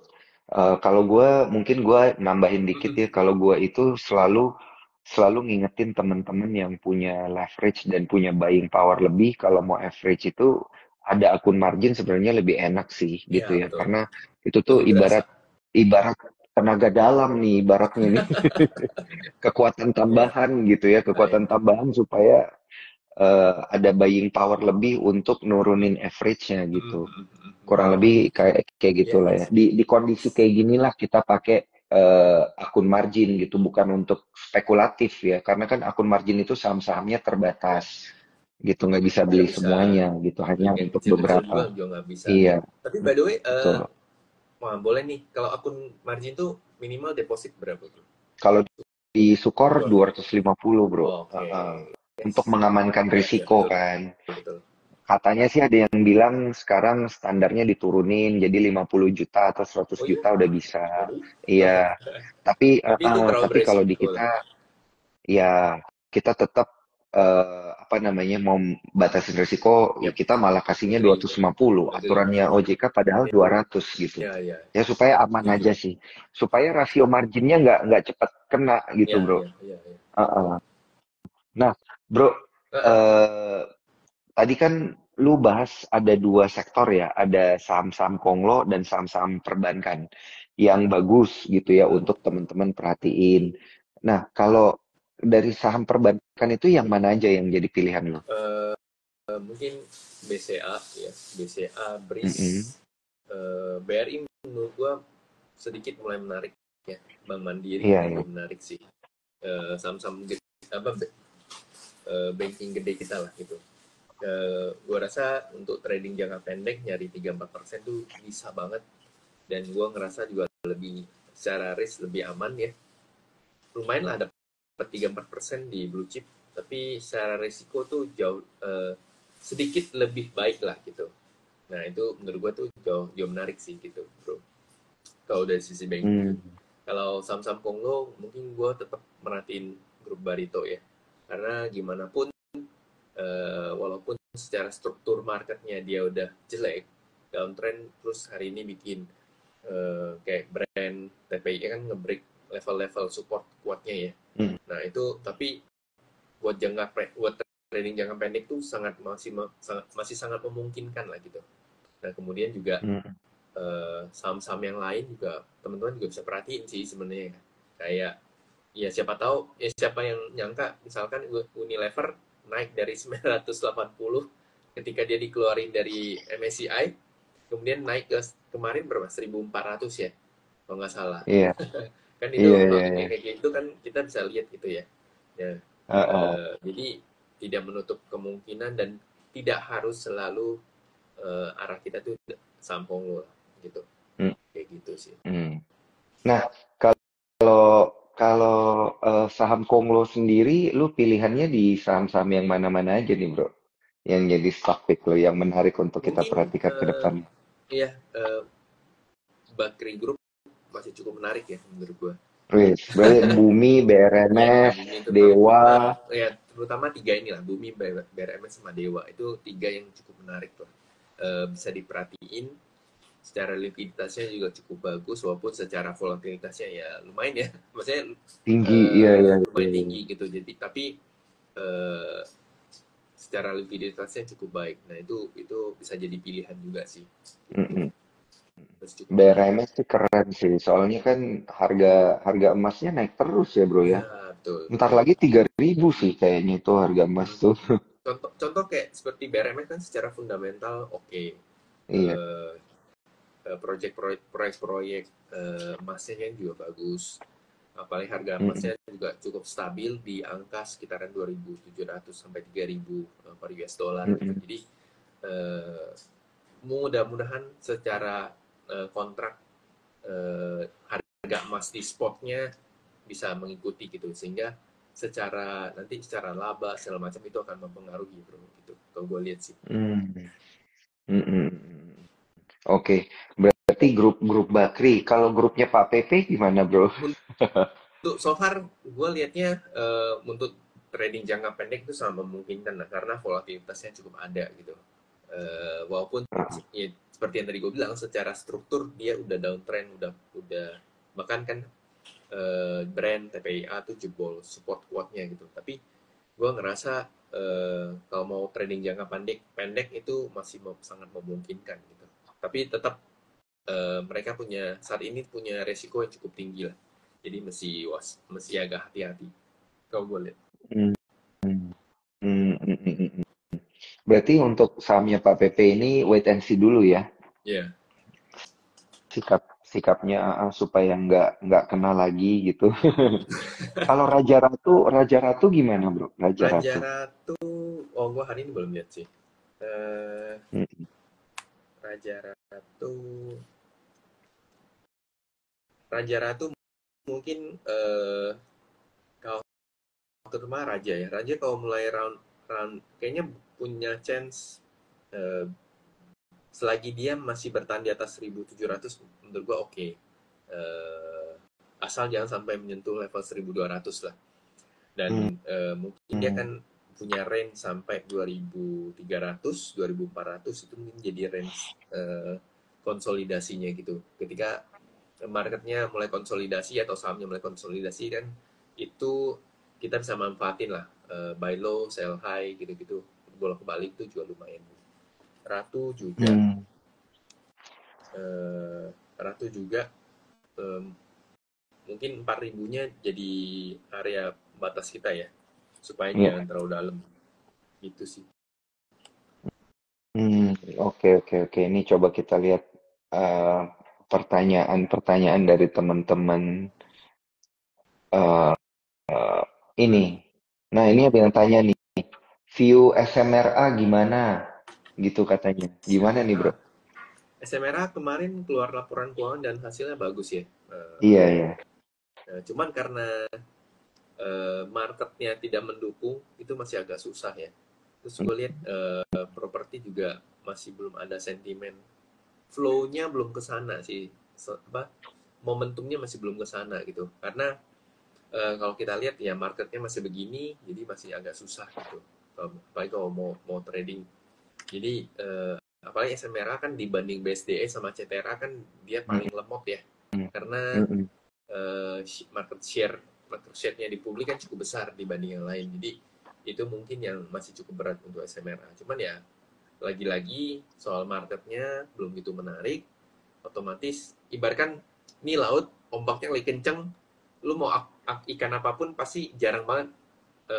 Kalau mungkin gue nambahin dikit Mhm. ya. Kalau gue itu selalu selalu ngingetin teman-teman yang punya leverage dan punya buying power lebih. Kalau mau average itu ada akun margin sebenarnya lebih enak sih, Iya, gitu ya. betul. Karena itu Itu tuh lebih berasa. ibarat ibarat tenaga dalam nih, ibaratnya nih. Kekuatan Iya. tambahan gitu ya, Nah, kekuatan tambahan supaya ada buying power lebih untuk nurunin average-nya mhm, gitu. mhm, mhm. Kurang Betul. lebih kayak gitulah ya. Yes. Di kondisi kayak ginilah kita pakai akun margin gitu, bukan untuk spekulatif ya. Karena kan akun margin itu saham-sahamnya Ya. terbatas gitu, nggak bisa Nggak beli bisa semuanya gitu, beli hanya yang untuk kecil-kecil juga beberapa. nggak bisa. Iya, Tapi by the way, betul. wah, boleh nih. Kalau akun margin tuh minimal deposit berapa tuh? Kalau di Sukor Skor. 250 bro. Oke. Untuk Yes. mengamankan Ya, ya, risiko betul, kan. betul. Katanya sih ada yang bilang sekarang standarnya diturunin jadi 50 juta atau 100 Oh iya? juta udah bisa. Waduh. Iya, tapi Tapi itu terlalu tapi kalau di beresiko lah. kita ya kita tetap apa namanya mau batasin risiko, Yap. kita malah kasihnya Agree. 250. Agree. Aturannya OJK padahal 200 gitu. Ya, ya. Ya supaya aman Setuju. aja sih. Supaya rasio marginnya nggak cepat kena gitu, Ya, bro. ya, ya, ya. Nah, bro, Heeh. eh, tadi kan lu bahas ada dua sektor ya, ada saham-saham konglo dan saham-saham perbankan yang bagus gitu ya untuk teman-teman perhatiin. Nah, kalau dari saham perbankan itu yang mana aja yang jadi pilihan lu? Mungkin BCA ya, BCA, BRIS, Mm-mm. BRI menurut gua sedikit mulai menarik ya. Bank Mandiri Iya, iya. juga menarik sih. Saham-saham apa banking gede kita lah gitu. Gua rasa untuk trading jangka pendek nyari 3-4% tuh bisa banget, dan gua ngerasa juga lebih secara risk lebih aman ya. Lumayan lah dapat 3-4% di blue chip, tapi secara risiko tuh jauh sedikit lebih baik lah gitu. Nah itu menurut gua tuh jauh jauh menarik sih gitu bro, kalau dari sisi banking. Hmm. Kalau saham-saham Konglo mungkin gue tetap merhatiin grup Barito ya, karena gimana pun walaupun secara struktur marketnya dia udah jelek, downtrend, terus hari ini bikin kayak brand TPI kan ngebreak level-level support kuatnya ya. Hmm. Nah itu tapi buat trading jangka pendek tuh masih sangat memungkinkan lah gitu. Nah kemudian juga Hmm. saham-saham yang lain juga teman-teman juga bisa perhatiin sih sebenarnya, kayak ya siapa tahu ya, siapa yang nyangka misalkan Unilever naik dari 980 ketika dia dikeluarin dari MSCI, kemudian naik ke kemarin berapa 1400 ya kalau nggak salah. Iya, Kan iya, itu iya, iya. kayak gitu kan kita bisa lihat gitu ya, ya. Heeh. Jadi tidak menutup kemungkinan dan tidak harus selalu arah kita tuh sampong loh gitu, Hmm. kayak gitu sih. Hmm. Nah, kalau kalau saham konglo sendiri, lu pilihannya di saham-saham yang mana-mana aja nih, bro? Yang jadi stock pick lo, yang menarik untuk kita Mungkin perhatikan ke depan. ya Bakri Group masih cukup menarik ya menurut gua. Wis, berarti Bumi, Ya, BRMS, Bumi Dewa. ya terutama tiga inilah, Bumi, BRMS sama Dewa, itu tiga yang cukup menarik lah. Bisa diperhatiin, secara likuiditasnya juga cukup bagus, walaupun secara volatilitasnya ya lumayan ya, maksudnya Tinggi, iya, iya, iya, lumayan iya. tinggi gitu. Jadi tapi eh, secara likuiditasnya cukup baik. Nah itu bisa jadi pilihan juga sih. Gitu. Mm-mm. Terus cukup menarik. BRMS sih keren sih, soalnya kan harga harga emasnya naik terus ya, bro ya. Ya betul Ntar betul. lagi 3.000 sih kayaknya itu harga emas Hmm. tuh. Contoh kayak seperti BRMS kan secara fundamental oke. Iya. Proyek-proyek emasnya kan juga bagus. Apalagi harga Mm-mm. emasnya juga cukup stabil di angka sekitaran 2.700 sampai 3.000 per US dollar gitu. Mm-mm. Jadi eh, mudah-mudahan secara kontrak harga emas di spotnya bisa mengikuti gitu, sehingga secara laba segala macam itu akan mempengaruhi bro gitu kalau gue lihat sih. Mm. Mm-mm. Oke, berarti grup-grup Bakri. Kalau grupnya Pak Pepe gimana, bro? Untuk so far gue lihatnya untuk trading jangka pendek itu sangat memungkinkan lah, karena volatilitasnya cukup ada gitu. Walaupun ya, seperti yang tadi gue bilang, secara struktur dia udah downtrend, udah bahkan kan brand TPIA tuh jebol support kuatnya gitu. Tapi gue ngerasa kalau mau trading jangka pendek itu masih sangat memungkinkan gitu. Tapi tetap mereka saat ini punya resiko yang cukup tinggi lah. Jadi mesti agak hati-hati. Kalau gue lihat. Mm, mm, mm, mm, mm. Berarti untuk sahamnya Pak Pepe ini wait and see dulu ya. Ya, yeah. Sikapnya supaya nggak kena lagi gitu. Kalau Raja Ratu gimana, bro? Raja Raja Ratu. Ratu, oh gue hari ini belum lihat sih. Eh, Mm, Raja Ratu, Raja Ratu mungkin kalau terutama Raja ya. Raja kalau mulai round kayaknya punya chance eh, selagi dia masih bertahan di atas 1.700 menurut gua oke. Asal jangan sampai menyentuh level 1.200 lah. mm, Dan mungkin dia mm. kan punya range sampai 2.300, 2.400 itu mungkin jadi range konsolidasinya gitu. Ketika marketnya mulai konsolidasi atau sahamnya mulai konsolidasi kan, itu kita bisa manfaatin lah, buy low, sell high gitu-gitu, bolak-balik itu juga lumayan. Ratu juga, Ratu juga mungkin 4.000-nya jadi area batas kita ya, supaya jangan terlalu dalam gitu sih. Oke. Ini coba kita lihat pertanyaan-pertanyaan dari teman-teman eh, ini. Nah, ini ada yang tanya nih, view SMRA gimana? Gitu katanya. Gimana nih, Bro? SMRA kemarin keluar laporan keuangan dan hasilnya bagus ya. Iya. Cuman karena marketnya tidak mendukung, itu masih agak susah ya. Terus gue lihat properti juga masih belum ada sentimen, flow-nya belum ke sana sih, momentumnya masih belum ke sana gitu. Karena kalau kita lihat ya marketnya masih begini, jadi masih agak susah gitu. Apalagi kalau mau trading. Jadi apalagi SMRA kan dibanding BSDE sama CTRA kan dia paling lemot ya. Karena market share-nya di publik kan cukup besar dibanding yang lain. Jadi itu mungkin yang masih cukup berat untuk SMRA. Cuman ya lagi-lagi soal marketnya belum gitu menarik, otomatis ibaratkan ini laut ombaknya lagi kenceng, lu mau ikan apapun pasti jarang banget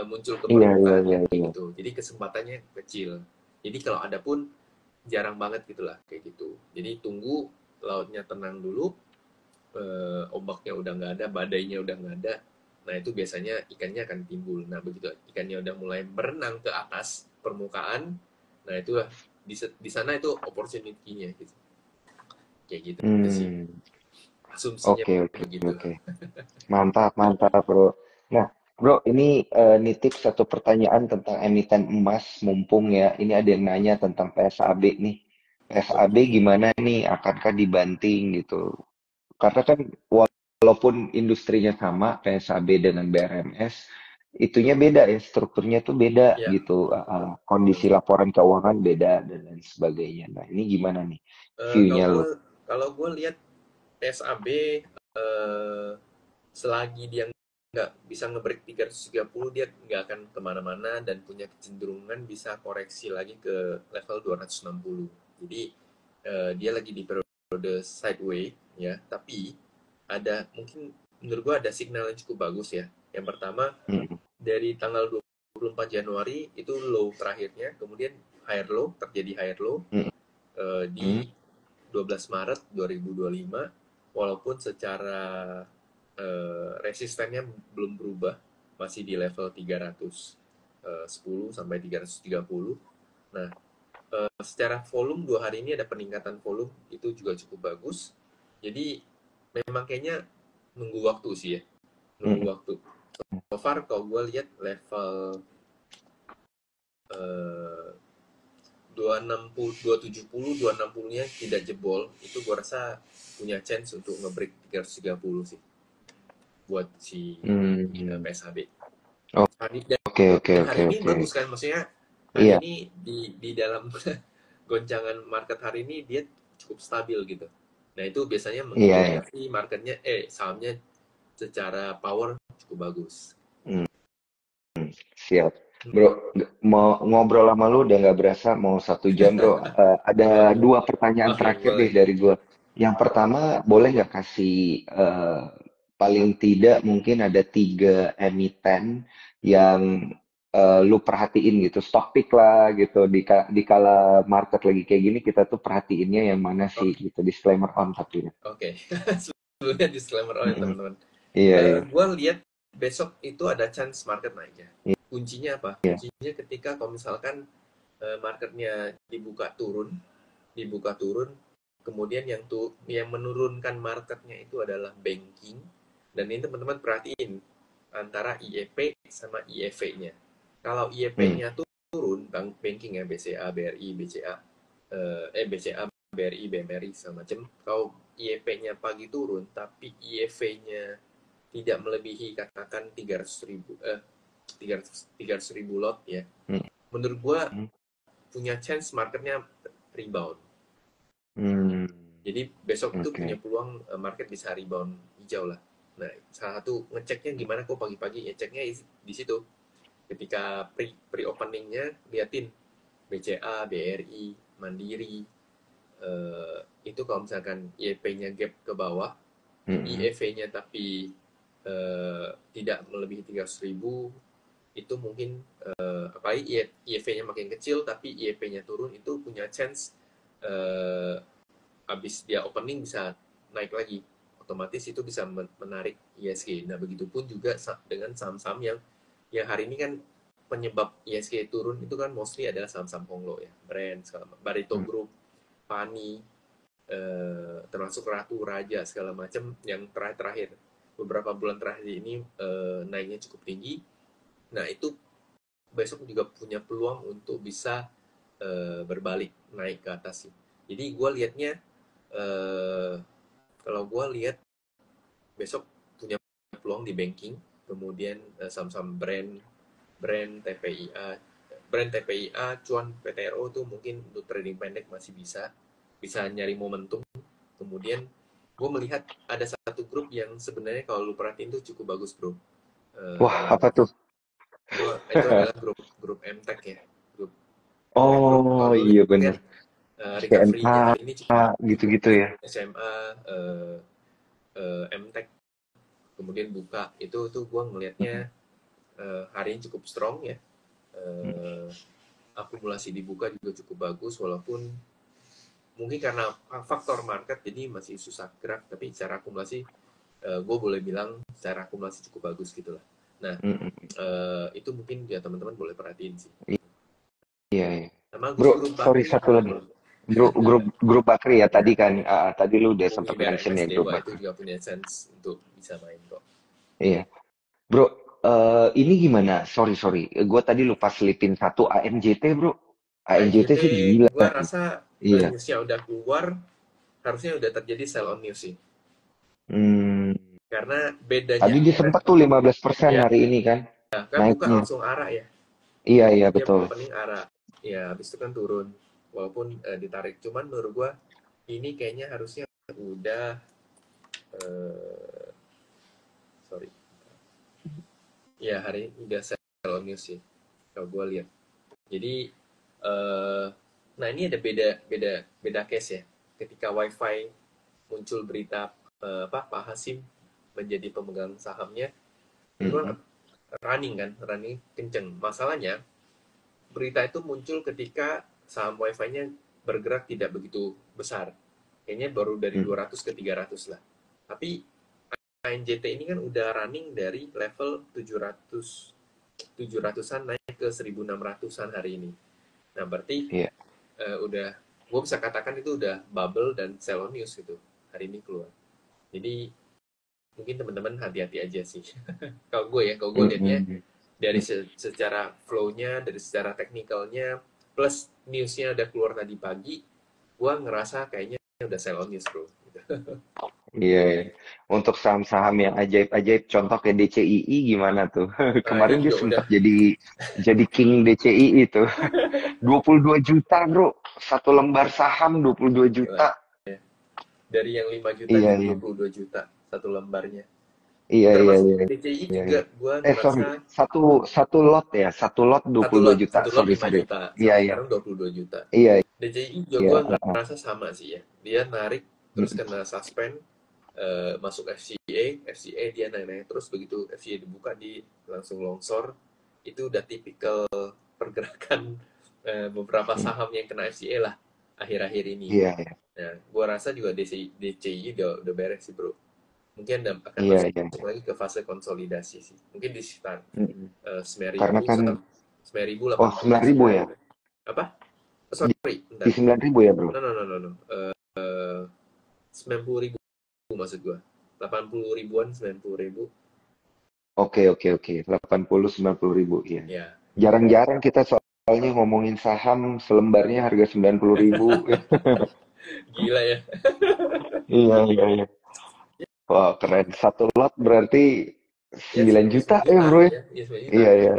muncul ke permukaan Iya. kayak gitu. Jadi kesempatannya kecil. Jadi kalau ada pun jarang banget gitulah kayak gitu. Jadi tunggu lautnya tenang dulu, ombaknya udah nggak ada, badainya udah nggak ada. Nah itu biasanya ikannya akan timbul. Nah begitu ikannya udah mulai berenang ke atas permukaan, nah itu di sana itu opportunity-nya gitu. Kayak gitu sih. Asumsinya Oke. begitu. Mantap, Bro. Nah, Bro, ini nitip satu pertanyaan tentang emiten emas, mumpung ya. Ini ada yang nanya tentang PSAB nih. PSAB Oke. gimana nih? Akankah dibanting gitu? Karena kan walaupun industrinya sama, PSAB dengan BRMS, itunya beda ya, strukturnya tuh beda Ya, gitu. betul. Kondisi laporan keuangan beda dan lain sebagainya. Nah, ini gimana nih Eh, view-nya kalau lo? gue kalau gue lihat PSAB, selagi dia nggak bisa ngebreak 330, dia nggak akan kemana-mana dan punya kecenderungan bisa koreksi lagi ke level 260. Jadi dia lagi di periode sideways ya, tapi ada mungkin menurut gua ada signal yang cukup bagus ya. Yang pertama, Hmm. dari tanggal 24 Januari itu low terakhirnya, kemudian higher low, terjadi higher low Hmm. Hmm. di 12 Maret 2025, walaupun secara resistennya belum berubah, masih di level 310 sampai 330. Nah, secara volume 2 hari ini ada peningkatan volume, itu juga cukup bagus. Jadi memang kayaknya nunggu waktu sih ya, nunggu Hmm. waktu. So far kalau gue lihat level 260, 270, 260-nya tidak jebol, itu gue rasa punya chance untuk ngebreak 330 sih buat si Hmm. PSHB. Oh, Dan hari ini oke. bagus kan, maksudnya hari Iya, ini di dalam goncangan market hari ini dia cukup stabil gitu. Nah itu biasanya iya. mengindikasi marketnya, sahamnya secara power cukup bagus. Hmm, siap. Bro, mau ngobrol sama lu udah nggak berasa mau 1 jam, bro. Ada Oke, dua pertanyaan oke, terakhir deh boleh. dari gua. Yang pertama, boleh nggak kasih paling tidak mungkin ada 3 emiten yang lu perhatiin gitu, stock pick lah gitu di kala market lagi kayak gini kita tuh perhatiinnya yang mana sih Oke, gitu, disclaimer on tapi ya. oke. Sebelumnya disclaimer oleh Mm-mm. teman-teman. Iya. Gue lihat besok itu ada chance market naik ya. Iya. Kuncinya apa? Iya. Kuncinya ketika kalau misalkan marketnya dibuka turun, kemudian yang menurunkan marketnya itu adalah banking, dan ini teman-teman perhatiin antara IEP sama IEV-nya. Kalau Hmm. IEP-nya turun, banking ya, BCA, BRI, BCA, BCA, BRI, BMRI sama macam. Kalau IEP-nya pagi turun, tapi IEV-nya tidak melebihi katakan 300.000, 300 ribu lot ya. Hmm. Menurut gue punya chance marketnya rebound. Jadi besok itu punya peluang market bisa rebound hijau lah. Nah, salah satu ngeceknya gimana kok pagi-pagi, ngeceknya di situ. Ketika pre-openingnya liatin BCA, BRI, Mandiri, itu kalau misalkan IEP-nya gap ke bawah, IEV-nya tapi tidak melebihi 300 ribu, itu mungkin apalagi IEV-nya makin kecil tapi IEP-nya turun, itu punya chance habis dia opening bisa naik lagi, otomatis itu bisa menarik ISG. Nah, begitupun juga dengan saham-saham yang hari ini kan penyebab ISG turun itu kan mostly adalah saham-saham Honglo ya, brand, Barito Group, Pani, termasuk Ratu, Raja, segala macam yang terakhir beberapa bulan terakhir ini naiknya cukup tinggi. Nah, itu besok juga punya peluang untuk bisa berbalik naik ke atas sih. Jadi gue liatnya kalau gue lihat besok punya peluang di banking, kemudian saham-saham brand TPIA, cuan PTRO tuh mungkin untuk trading pendek masih bisa nyari momentum. Kemudian gue melihat ada satu grup yang sebenarnya kalau lu perhatiin tuh cukup bagus, bro. Wah, apa tuh? Itu adalah grup MTech ya. Grup Oh iya bener. recovery-nya SMA hari ini cukup gitu-gitu ya. SMA, MTech, kemudian buka itu tuh gue ngelihatnya hari ini cukup strong ya. Akumulasi dibuka juga cukup bagus, walaupun mungkin karena faktor market jadi masih susah gerak, tapi secara akumulasi gue boleh bilang secara akumulasi cukup bagus gitu lah. Nah, itu mungkin ya teman-teman boleh perhatiin sih. Iya. Sama Bro, grup sorry Bakri, satu lagi. Grup Bakri ya tadi kan. Tadi lu udah sempat mention BRMS ya grup Dewa itu Bakri. juga punya chance untuk bisa main kok. Iya. Bro, ini gimana? Sorry. Gue tadi lupa selipin satu ANJT, bro. ANJT ANJT sih gila gue sih. rasa Iya. newsnya udah keluar, harusnya udah terjadi sell on news sih. Karena bedanya Tadi dia sempat tuh 15% ya, hari ini kan kan buka naiknya. langsung arah ya. Iya Dia betul. opening arah. Ya, habis itu kan turun. Walaupun ditarik. Cuman menurut gue ini kayaknya harusnya udah sorry. Ya, hari ini udah sell on news sih. Kalau gue lihat. Jadi nah ini ada beda case ya. Ketika WiFi muncul berita Pak Hasim menjadi pemegang sahamnya, itu kan running kenceng. Masalahnya berita itu muncul ketika saham WiFi-nya bergerak tidak begitu besar. Kayaknya baru dari 200 ke 300 lah. Tapi ANJT ini kan udah running dari level 700-an naik ke 1600-an hari ini. Nah, berarti udah, gue bisa katakan itu udah bubble dan sell on news gitu hari ini keluar. Jadi mungkin teman-teman hati-hati aja sih. Kalau gue lihatnya dari secara flow-nya, dari secara teknikalnya, plus news-nya udah keluar tadi pagi, gue ngerasa kayaknya udah sell on news, bro. Iya. Untuk saham-saham yang ajaib-ajaib, contoh kayak DCII gimana tuh? Nah, ini Kemarin dia juga udah. sempat jadi king DCII tuh. 22 juta, bro. Satu lembar saham 22 Gila. juta. Dari yang 5 juta Iya, jadi iya. 22 juta satu lembarnya. Iya. Termasuk DCI juga Iya. gue Sorry. ngerasa Satu lot ya. Satu lot 22 juta. satu lot Sorry. 5 juta, Iya, sampai iya. sekarang 22 juta. Iya, DCI juga iya. gue ngerasa sama sih ya. Dia narik terus kena suspend, masuk FCA dia naik terus, begitu FCA dibuka di langsung longsor. Itu udah tipikal pergerakan beberapa saham yang kena FCA lah akhir-akhir ini. Iya. Nah, gue rasa juga DCI udah beres sih, bro. Mungkin akan Iya. masuk lagi ke fase konsolidasi sih. Mungkin di sekitar 9.000 Karena kan, 9.000 oh 9.000 ya? apa? Sorry, bentar. Di 9.000 ya, bro? No. 90.000 maksud gue. 80 ribuan, 90 ribu. Oke. 80-90 ribu, iya. Ya. Jarang-jarang kita soalnya ngomongin saham selembarnya harga 90 ribu. Gila ya. Iya. Wah, keren. Satu lot berarti Ya 9 juta 9 ya juta bro ya. ya, ya 9 juta. Iya ya,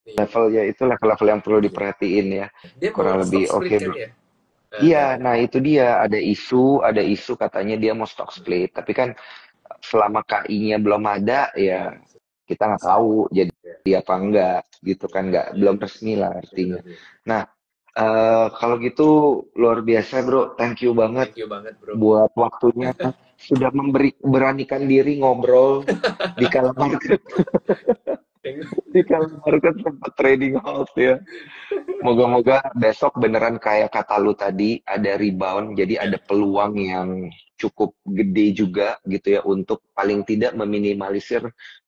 Iya, levelnya itu level-level yang perlu iya. diperhatiin ya. Dia mau Kurang stock lebih oke split kan bro. ya? Iya, nah itu dia ada isu katanya dia mau stock split, tapi kan selama KI-nya belum ada ya Iya, kita nggak tahu jadi iya, apa enggak gitu kan, nggak iya, belum resmi lah artinya. benar nih. Nah, kalau gitu luar biasa bro, thank you banget Thank you banget bro. buat waktunya, sudah beranikan diri ngobrol di kala market Thank you. di kala market sempat trading halt ya. Moga-moga besok beneran kayak kata lu tadi ada rebound, jadi Ya, ada peluang yang cukup gede juga gitu ya untuk paling tidak meminimalisir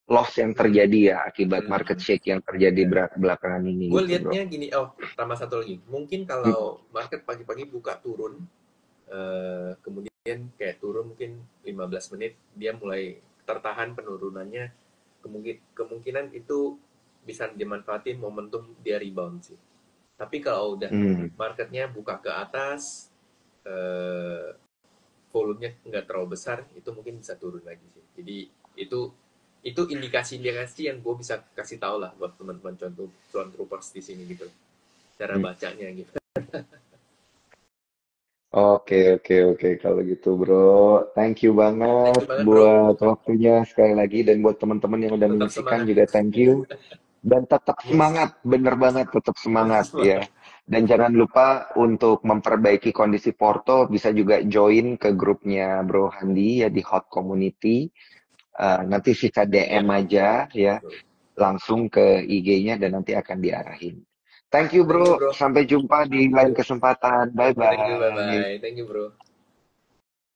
loss yang mm, terjadi ya akibat market shake yang terjadi ya. belakangan ini Gue gitu bro. liatnya gini, oh, tambah satu lagi. Mungkin kalau market pagi-pagi buka turun, kemudian kayak turun mungkin 15 menit, dia mulai tertahan penurunannya, kemungkinan itu bisa dimanfaatin momentum dia rebound sih. Tapi kalau udah Hmm. marketnya buka ke atas, eh, volumenya nggak terlalu besar, itu mungkin bisa turun lagi sih. Jadi itu itu indikasi-indikasi yang gue bisa kasih tahu lah buat teman-teman contoh cuan troopers di sini gitu, cara Hmm. bacanya gitu. Oke, oke, oke. Kalau gitu, bro, thank you Thank banget you banget bro, buat waktunya sekali lagi dan buat teman-teman yang udah tetap menyaksikan semangat. juga thank you. Dan tetap Yes. semangat, bener banget, tetap semangat ya. Semangat. Dan jangan lupa untuk memperbaiki kondisi Porto, bisa juga join ke grupnya Bro Handi ya di Hot Community. Nanti sisa DM Ya, aja ya, betul. langsung ke IG-nya dan nanti akan diarahin. Thank you Thank you bro, bro. sampai jumpa di lain Yuk. kesempatan. Bye Thank you, bye bye. bye. Thank you bro.